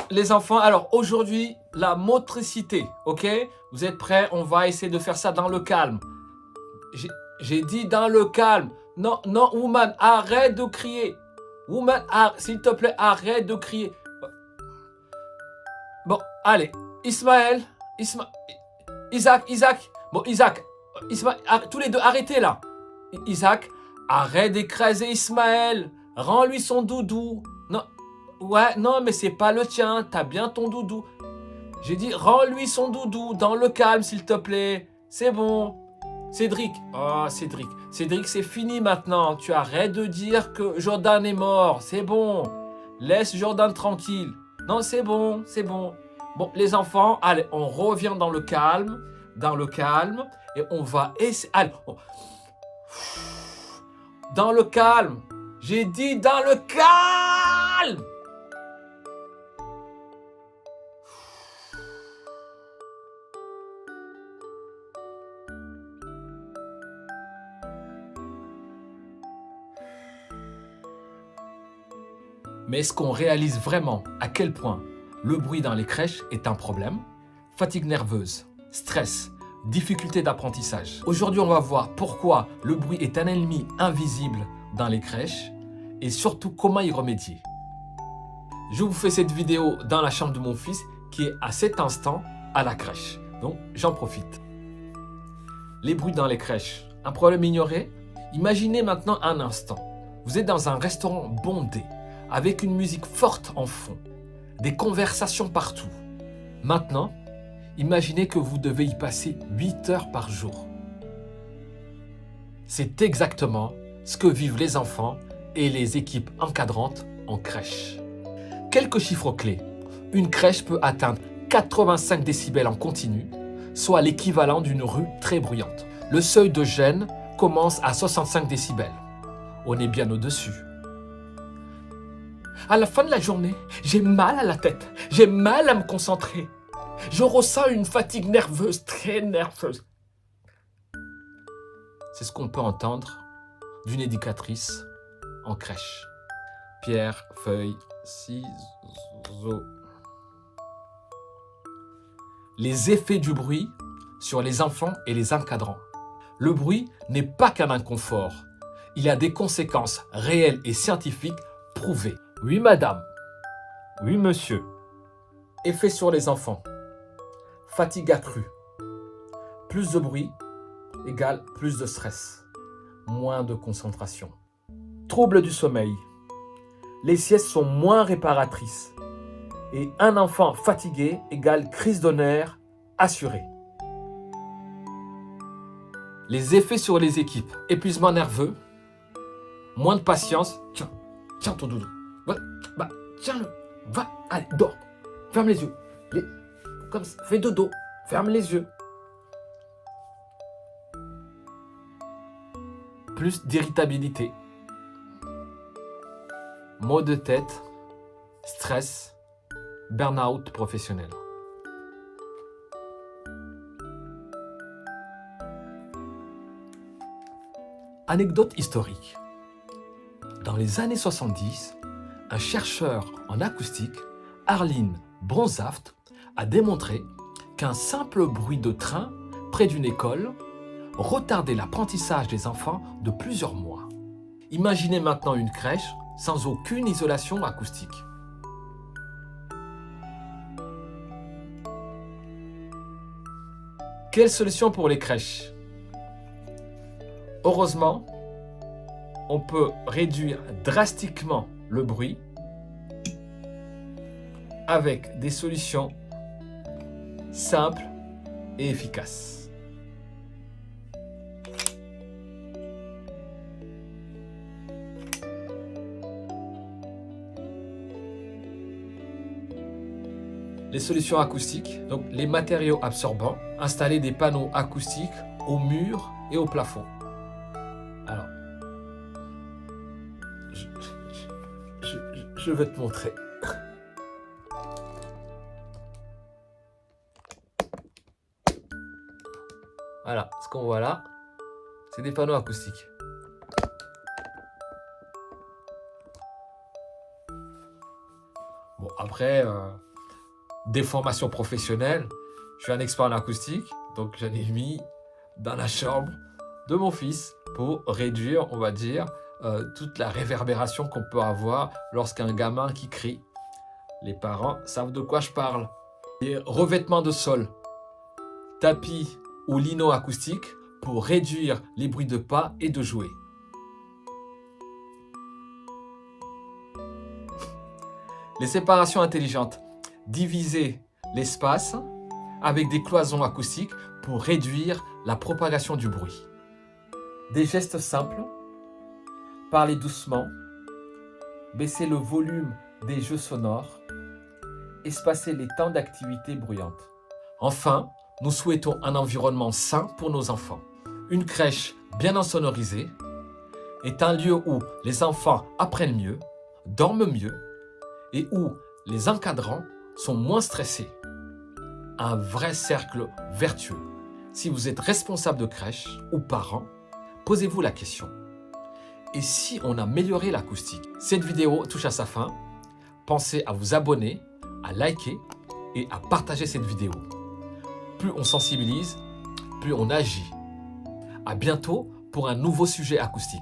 les enfants, alors aujourd'hui, la motricité, ok? Vous êtes prêts? On va essayer de faire ça dans le calme. J'ai dit dans le calme. Non, non, woman, arrête de crier. Woman, s'il te plaît, arrête de crier. Bon, allez. Ismaël, Isaac. Bon, Isaac, Ismaël, tous les deux, arrêtez là. Isaac, arrête d'écraser Ismaël. Rends-lui son doudou. Non, ouais, non, mais c'est pas le tien. T'as bien ton doudou. J'ai dit, rends-lui son doudou dans le calme, s'il te plaît. C'est bon. Cédric, oh Cédric, c'est fini maintenant. Tu arrêtes de dire que Jordan est mort. C'est bon. Laisse Jordan tranquille. Non, c'est bon, c'est bon. Bon, les enfants, allez, on revient dans le calme, et on va essayer. Allez, dans le calme. J'ai dit dans le calme. Mais est-ce qu'on réalise vraiment à quel point le bruit dans les crèches est un problème? Fatigue nerveuse, stress, difficulté d'apprentissage. Aujourd'hui, on va voir pourquoi le bruit est un ennemi invisible dans les crèches et surtout comment y remédier. Je vous fais cette vidéo dans la chambre de mon fils qui est à cet instant à la crèche. Donc, j'en profite. Les bruits dans les crèches, un problème ignoré? Imaginez maintenant un instant. Vous êtes dans un restaurant bondé, avec une musique forte en fond, des conversations partout. Maintenant, imaginez que vous devez y passer 8 heures par jour. C'est exactement ce que vivent les enfants et les équipes encadrantes en crèche. Quelques chiffres clés. Une crèche peut atteindre 85 décibels en continu, soit l'équivalent d'une rue très bruyante. Le seuil de gêne commence à 65 décibels. On est bien au-dessus. À la fin de la journée, j'ai mal à la tête, j'ai mal à me concentrer. Je ressens une fatigue nerveuse, très nerveuse. C'est ce qu'on peut entendre d'une éducatrice en crèche. Pierre, feuille, ciseaux. Les effets du bruit sur les enfants et les encadrants. Le bruit n'est pas qu'un inconfort. Il a des conséquences réelles et scientifiques prouvées. Oui, madame. Oui, monsieur. Effet sur les enfants. Fatigue accrue. Plus de bruit égale plus de stress. Moins de concentration. Troubles du sommeil. Les siestes sont moins réparatrices. Et un enfant fatigué égale crise de nerfs assurée. Les effets sur les équipes. Épuisement nerveux. Moins de patience. Tiens ton doudou. Bah, tiens-le. Va, allez, dors. Ferme les yeux. Comme ça, fais dodo. Ferme les yeux. Plus d'irritabilité. Maux de tête. Stress. Burn-out professionnel. Anecdote historique. Dans les années 70, un chercheur en acoustique, Arlene Bronsaft, a démontré qu'un simple bruit de train près d'une école retardait l'apprentissage des enfants de plusieurs mois. Imaginez maintenant une crèche sans aucune isolation acoustique. Quelle solution pour les crèches? Heureusement, on peut réduire drastiquement le bruit avec des solutions simples et efficaces. Les solutions acoustiques, donc les matériaux absorbants, installer des panneaux acoustiques au mur et au plafond. Alors, je vais te montrer. Voilà, ce qu'on voit là, c'est des panneaux acoustiques. Bon, après, des formations professionnelles. Je suis un expert en acoustique, donc j'en ai mis dans la chambre de mon fils pour réduire, on va dire, toute la réverbération qu'on peut avoir lorsqu'un gamin qui crie. Les parents savent de quoi je parle. Et revêtement de sol, tapis ou lino acoustique pour réduire les bruits de pas et de jouets. Les séparations intelligentes, diviser l'espace avec des cloisons acoustiques pour réduire la propagation du bruit. Des gestes simples, parler doucement, baisser le volume des jeux sonores, espacer les temps d'activité bruyante. Enfin, nous souhaitons un environnement sain pour nos enfants. Une crèche bien insonorisée est un lieu où les enfants apprennent mieux, dorment mieux et où les encadrants sont moins stressés. Un vrai cercle vertueux. Si vous êtes responsable de crèche ou parent, posez-vous la question. Et si on améliorait l'acoustique? Cette vidéo touche à sa fin. Pensez à vous abonner, à liker et à partager cette vidéo. Plus on sensibilise, plus on agit. À bientôt pour un nouveau sujet acoustique.